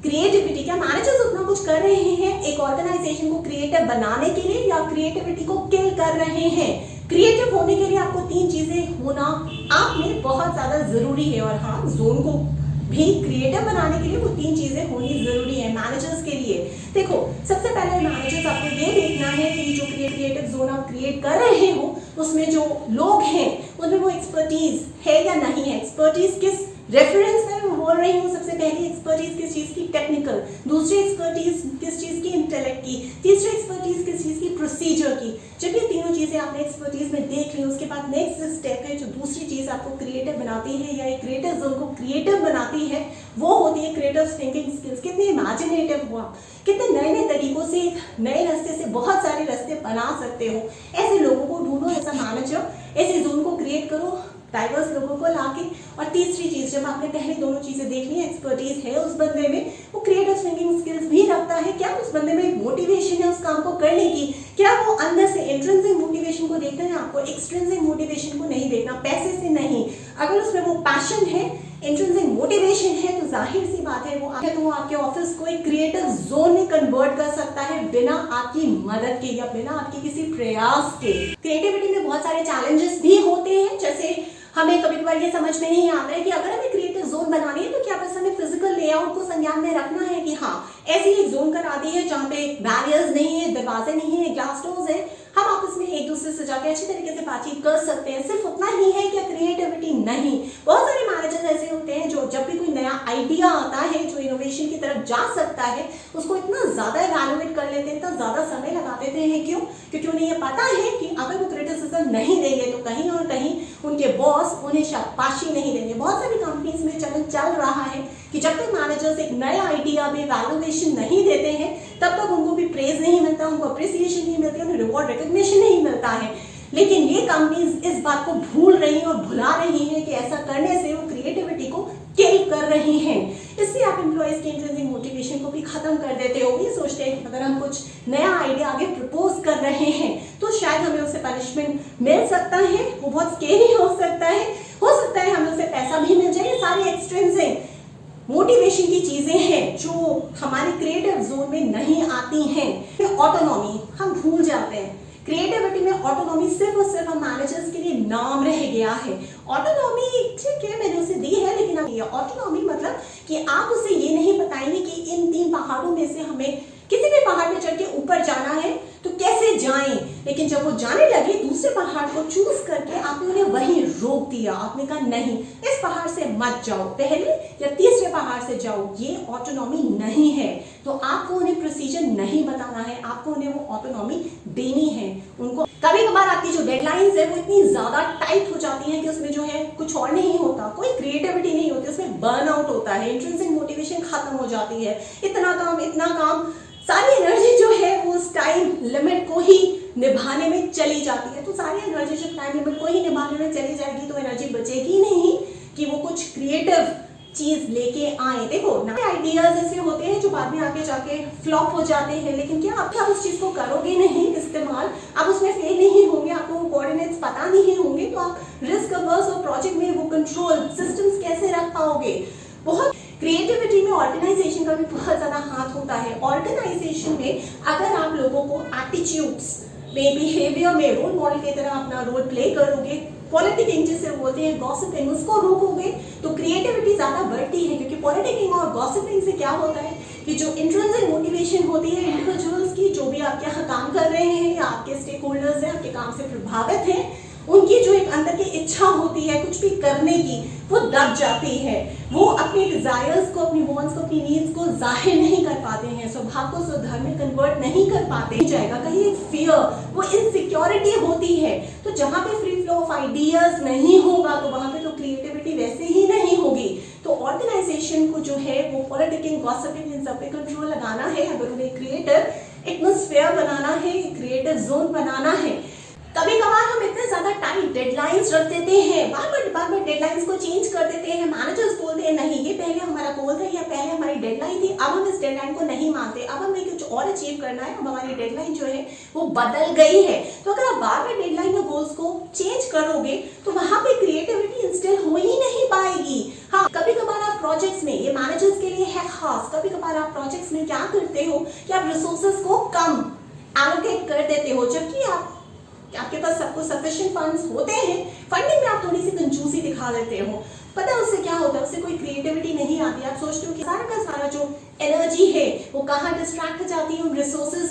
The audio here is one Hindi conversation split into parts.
क्रिएटिविटी, क्या मैनेजर्स उतना कुछ कर रहे हैं एक ऑर्गेनाइजेशन को क्रिएटिव बनाने के लिए, या क्रिएटिविटी को किल कर रहे हैं? क्रिएटिव होने के लिए आपको 3 चीजें होना आप में बहुत ज्यादा जरूरी है। और हाँ, जोन को भी क्रिएटिव बनाने के लिए वो 3 चीजें होनी जरूरी है मैनेजर्स के लिए। देखो, सबसे पहले मैनेजर्स आपको ये देखना है कि जो क्रिएटिव जोन आप क्रिएट कर रहे हो उसमें जो लोग हैं उनमें वो एक्सपर्टीज है या नहीं है। एक्सपर्टीज किस रेफरेंस में मैं बोल रही हूँ? सबसे पहली एक्सपर्टीज किस चीज की? टेक्निकल। दूसरी एक्सपर्टीज किस चीज की? इंटेलेक्ट की। तीसरी एक्सपर्टीज किस चीज की? प्रोसीजर की। जब ये तीनों चीजें आपने एक्सपर्टीज में देख ली, उसके बाद नेक्स्ट स्टेप है जो दूसरी चीज आपको क्रिएटिव बनाती है या एक क्रिएटिव जोन को क्रिएटिव बनाती है, वो होती है क्रिएटिव थिंकिंग स्किल्स। कितने इमेजिनेटिव हो आप, कितने नए नए तरीकों से, नए रास्ते से बहुत सारे रास्ते बना सकते हो। ऐसे लोगों को ढूंढो, ऐसा मैनेजर, ऐसे जोन को क्रिएट करो डाइवर्स लोगों को लाके। और तीसरी चीज, जब आपने पहले दोनों चीजें देख ली, एक्सपर्टीज है उस बंदे में, वो क्रिएटिव थिंकिंग स्किल्स भी रखता है, क्या उस बंदे में मोटिवेशन है उस काम को करने की, क्या वो अंदर से इंट्रिंसिक मोटिवेशन को देखना है आपको, एक्सट्रिंसिक मोटिवेशन को नहीं देखना, पैसे से नहीं। अगर उसमें वो पैशन है, इंट्रिंसिक मोटिवेशन है, तो जाहिर सी बात है वो आपके ऑफिस को एक क्रिएटिव जोन में कन्वर्ट कर सकता है बिना आपकी मदद के या बिना आपके किसी प्रयास के। क्रिएटिविटी में बहुत सारे चैलेंजेस भी होते हैं, जैसे हमें कभी कभार ये समझ में नहीं आता है कि अगर हमें क्रिएटिव जोन बनानी है तो क्या बस हमें फिजिकल लेआउट को संज्ञान में रखना है कि हाँ ऐसी एक जोन करा दी है जहाँ पे बैरियर्स नहीं है, दरवाजे नहीं है, ग्लास डोर्स है, हम आपस में एक दूसरे से जाके अच्छी तरीके से बातचीत कर सकते हैं। सिर्फ उतना ही है क्या क्रिएटिविटी? नहीं। बहुत सारे मैनेजर्स ऐसे होते हैं जो जब भी कोई नया आइडिया आता है जो इनोवेशन की तरफ जा सकता है, उसको इतना ज्यादा इवैल्यूएट कर लेते हैं, इतना ज्यादा समय लगा देते हैं। क्यों? क्योंकि उन्हें ये पता है कि अगर वो क्रिटिसिज्म नहीं देंगे तो कहीं और कहीं उनके बॉस उन्हें शाबाशी नहीं देंगे। बहुत सारी कंपनीज में चलन चल रहा है कि जब तक मैनेजर्स एक नया आइडिया में वैल्यूएशन नहीं देते हैं तब तक उनको भी प्रेज नहीं मिलता, उनको अप्रिसिएशन नहीं मिलती, उन्हें रिवॉर्ड रिकॉग्निशन नहीं मिलता है। लेकिन ये कंपनीज इस बात को भूल रही हैं और भुला रही हैं कि ऐसा करने से वो क्रिएटिविटी को किल कर रही हैं। इससे आप एम्प्लॉयज की इंट्रिंसिक मोटिवेशन को भी खत्म कर देते हो। ये सोचते हैं कि अगर हम कुछ नया आइडिया आगे प्रपोज कर रहे हैं तो शायद हमें उससे पनिशमेंट मिल सकता है, वो बहुत स्केरी हो सकता है हमें उससे पैसा भी मिल जाए। सारी एक्सट्रिंसिक मोटिवेशन की चीजें हैं जो हमारे क्रिएटिव जोन में नहीं आती हैं। ऑटोनॉमी हम भूल जाते हैं। क्रिएटिविटी में ऑटोनॉमी सिर्फ और सिर्फ हम मैनेजर्स के लिए नाम रह गया है। ऑटोनॉमी ठीक है, मैंने उसे दी है, लेकिन ऑटोनॉमी मतलब कि आप उसे ये नहीं बताएंगे कि इन 3 पहाड़ों में से हमें किसी भी पहाड़ पे चढ़ के ऊपर जाना है तो कैसे जाएं। लेकिन जब वो जाने लगे दूसरे पहाड़ को चूज करके आपने उन्हें वहीं रोक दिया। आपने कहा नहीं, इस पहाड़ से मत जाओ, पहले या तीसरे पहाड़ से जाओ। ये ऑटोनॉमी नहीं है। तो आपको उन्हें प्रोसीजर नहीं बताना है, आपको उन्हें वो ऑटोनॉमी देनी है। उनको कभी कभार आपकी जो डेडलाइंस है वो इतनी ज्यादा टाइट हो जाती है कि उसमें जो है कुछ और नहीं होता, कोई क्रिएटिविटी नहीं होती, उसमें बर्नआउट होता है, इंट्रिंसिक मोटिवेशन खत्म हो जाती है। इतना काम, सारी एनर्जी जो है वो उस टाइम लिमिट को ही निभाने में चली जाती है। तो सारी एनर्जी जब टाइम लिमिट को ही निभाने में चली जाएगी तो एनर्जी बचेगी नहीं कि वो कुछ क्रिएटिव चीज लेके आए। देखो नए आइडियाज ऐसे होते हैं जो बाद में आके जाके फ्लॉप हो जाते हैं, लेकिन क्या आप उस चीज को करोगे नहीं इस्तेमाल, आप उसमें फेल नहीं होंगे, आपको कोऑर्डिनेट्स पता नहीं होंगे, तो आप रिस्क अवर्स और प्रोजेक्ट में वो कंट्रोल सिस्टम्स कैसे रख पाओगे। बहुत क्रिएटिविटी में ऑर्गेनाइजेशन का भी बहुत ज्यादा हाथ होता है। ऑर्गेनाइजेशन में अगर आप लोगों को एटीट्यूड्स में, बिहेवियर में रोल मॉडल की तरह अपना रोल प्ले करोगे, पॉलिटिकिंग जिसे बोलते हैं, गॉसिपिंग, उसको रोकोगे तो क्रिएटिविटी ज्यादा बढ़ती है। क्योंकि पॉलिटिकिंग और गॉसिपिंग से क्या होता है कि जो इंट्रिंसिक मोटिवेशन होती है इंडिविजुअल्स की, जो भी आपके यहाँ काम कर रहे हैं या आपके स्टेक होल्डर्स हैं, आपके काम से प्रभावित हैं, उनकी जो एक अंदर की इच्छा होती है कुछ भी करने की, वो दब जाती है। वो अपने डिजायर्स को, अपनी वांट्स को, अपनी नीड्स को जाहिर नहीं कर पाते हैं, स्वभाव को स्वधर्म में कन्वर्ट नहीं कर पाते जाएगा। कहीं एक फियर, वो इनसिक्योरिटी होती है। तो जहाँ पे फ्री फ्लो ऑफ आइडियाज नहीं होगा तो वहां पे तो क्रिएटिविटी वैसे ही नहीं होगी। तो ऑर्गेनाइजेशन को जो है वो पॉलिटिकिंग, गॉसिपिंग, इन सब पे कंट्रोल लगाना है। अगर उन्हें क्रिएटिव एटमॉस्फेयर बनाना है, क्रिएटिव जोन बनाना है। कभी कभार हम इतने ज्यादा टाइट डेडलाइंस रख देते हैं, बार बार डेडलाइंस को चेंज कर देते हैं। मैनेजर्स बोलते हैं नहीं, ये पहले हमारा गोल था या पहले हमारी डेडलाइन थी, अब हम इस डेडलाइन को नहीं मानते, अब हमें कुछ और अचीव करना है, अब हमारी डेडलाइन जो है वो बदल गई है। तो अगर आप बार बार डेडलाइन या गोल्स को चेंज करोगे तो वहां पे क्रिएटिविटी इंस्टिल हो ही नहीं पाएगी। हाँ, कभी कभार आप प्रोजेक्ट्स में, ये मैनेजर्स के लिए है खास, कभी कभार आप प्रोजेक्ट्स में क्या करते हो कि आप रिसोर्सेज को कम एलोकेट कर देते हो, जबकि आपके पास सबको सफिशिएंट फंड्स होते हैं, फंडिंग में आप थोड़ी सी कंजूसी दिखा लेते हो। पता है उससे क्या होता है? उससे कोई क्रिएटिविटी नहीं आती। आप सोचते हो कि सारा का सारा जो एनर्जी है वो कहाँ डिस्ट्रैक्ट हो जाती है रिसोर्सेज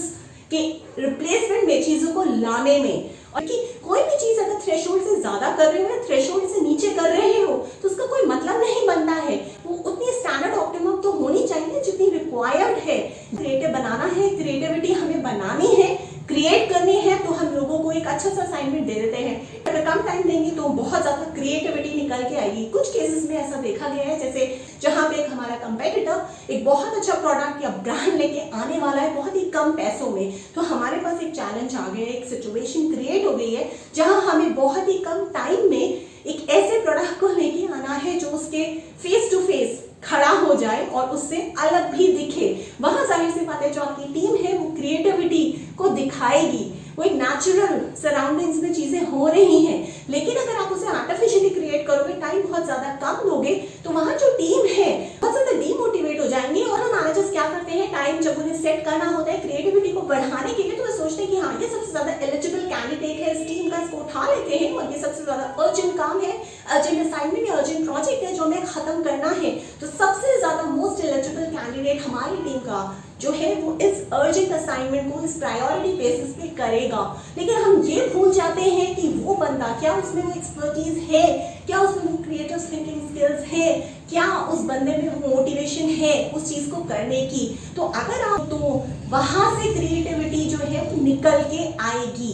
के रिप्लेसमेंट में, चीजों को लाने में। और कि कोई भी चीज अगर थ्रेशोल्ड से ज्यादा कर रहे हो या थ्रेशोल्ड से नीचे कर रहे हो तो उसका कोई मतलब नहीं बनता है। वो उतनी स्टैंडर्ड ऑप्टिमम तो होनी चाहिए जितनी रिक्वायर्ड है। क्रिएटिव बनाना है, क्रिएटिविटी हमें बनानी है, क्रिएट करनी है, तो हम लोगों को एक अच्छा सा असाइनमेंट दे देते हैं। अगर कम टाइम देंगे तो बहुत ज्यादा क्रिएटिविटी निकल के आएगी। कुछ केसेस में ऐसा देखा गया है, जैसे जहां पे एक हमारा कंपेटिटर एक बहुत अच्छा प्रोडक्ट या ब्रांड लेके आने वाला है बहुत ही कम पैसों में, तो हमारे पास एक चैलेंज आ गया है, एक सिचुएशन क्रिएट हो गई है जहां हमें बहुत ही कम टाइम में एक ऐसे प्रोडक्ट को लेके आना है जो उसके फेस टू फेस खड़ा हो जाए और उससे अलग भी दिखे। वहां जाहिर सी बात है जो आपकी टीम है वो क्रिएटिविटी को दिखाएगी, वो एक नेचुरल सराउंडिंग्स में चीजें हो रही हैं। लेकिन अगर आप उसे आर्टिफिशियली क्रिएट करोगे, टाइम बहुत ज्यादा कम दोगे, तो वहां जो टीम है बहुत ज्यादा डीमोटिवेट हो जाएंगे। और मैनेजर्स क्या करते हैं, टाइम जब उन्हें सेट करना होता है क्रिएटिविटी को बढ़ाने के लिए, तो वो सोचते हैं कि हाँ ये सबसे ज्यादा एलिजिबल कैंडिडेट है, इस टीम का इसको उठा लेते हैं और ये सबसे ज्यादा अर्जेंट काम है, अर्जेंट असाइनमेंट या अर्जेंट प्रोजेक्ट है जो हमें खत्म करना है। तो सबसे ज्यादा मोस्ट एलिजिबल कैंडिडेट हमारी टीम का जो है वो इस अर्जेंट असाइनमेंट को इस प्रायोरिटी बेसिस पे करेगा। लेकिन हम ये भूल जाते हैं कि वो बंदा, क्या उसमें वो एक्सपर्टीज है, क्या उसमें वो क्रिएटिव थिंकिंग स्किल्स है, क्या उस बंदे में वो मोटिवेशन है उस चीज को करने की। तो अगर आप, तो वहां से क्रिएटिविटी जो है वो निकल के आएगी।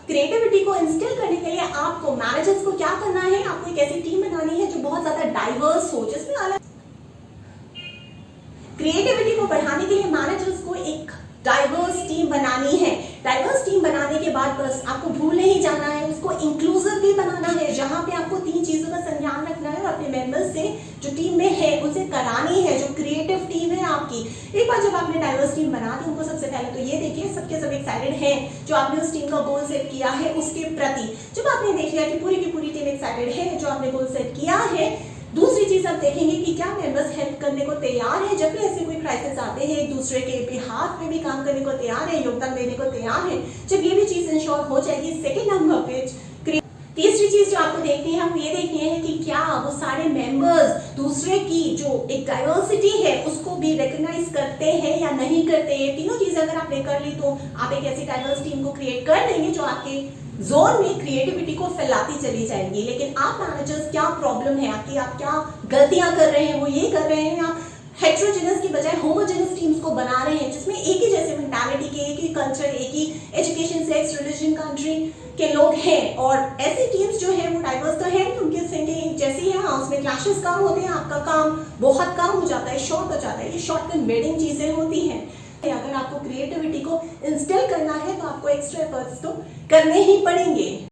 क्रिएटिविटी को इंस्टिल करने के लिए आपको, मैनेजर्स को क्या करना है, आपको एक ऐसी टीम बनानी है जो बहुत ज्यादा डाइवर्स हो, जिसमें अलग क्रिएटिविटी को बढ़ाने के लिए मैनेजर्स को एक डाइवर्स टीम बनानी है। डाइवर्स टीम बनाने के बाद बस आपको भूल नहीं जाना है, उसको इंक्लूसिव भी बनाना है, जहां पे आपको 3 चीजों का संज्ञान रखना है और अपने मेंबर्स से जो टीम में है उनसे करानी है, जो क्रिएटिव टीम है आपकी। एक बार जब आपने डाइवर्स टीम बना दी, उनको सबसे पहले तो ये देखिए सबके सब एक्साइटेड हैं जो आपने उस टीम का गोल सेट किया है उसके प्रति। जब आपने देख लिया कि पूरी की पूरी टीम एक्साइटेड है जो आपने गोल सेट किया है, दूसरी चीज आप देखेंगे कि क्या मेंबर्स हेल्प करने को तैयार है। जब भी ऐसे कोई क्राइसिस आते हैं, एक दूसरे के बिहाफ में भी काम करने को तैयार है, योगदान देने को तैयार है। जब ये भी चीज इंश्योर हो जाएगी, सेकेंड नंबर पे तीसरी चीज जो आपको देखनी है, वो ये देखनी है कि क्या वो सारे मेंबर्स दूसरे की जो एक डाइवर्सिटी है उसको भी रिकॉग्नाइज करते हैं या नहीं करते। ये तीनों चीजें अगर आपने कर ली तो आप एक ऐसी डाइवर्स टीम को क्रिएट कर देंगे जो आपके जोन में क्रिएटिविटी को फैलाती चली जाएंगी। लेकिन आप मैनेजर्स, क्या प्रॉब्लम है आपकी, आप क्या गलतियां कर रहे हैं, वो ये कर रहे हैं आप हेट्रोजेनस की बजाय होमोजेनस टीम्स को बना रहे हैं, जिसमें एक ही जैसे मेंटालिटी के, एक ही कल्चर, एक ही एजुकेशन, सेक्स, रिलीजन, कंट्री के लोग हैं। और ऐसी टीम्स जो है वो डाइवर्स तो है, उनकी थिंकिंग जैसी है, हाँ उसमें क्लैशेस कम होते हैं, आपका काम बहुत कम हो जाता है, शॉर्ट हो जाता है। ये शॉर्ट कन्वेडिंग चीजें होती हैं। अगर आपको क्रिएटिविटी को इंस्टिल करना है तो आपको एक्स्ट्रा एफर्ट्स तो करने ही पड़ेंगे।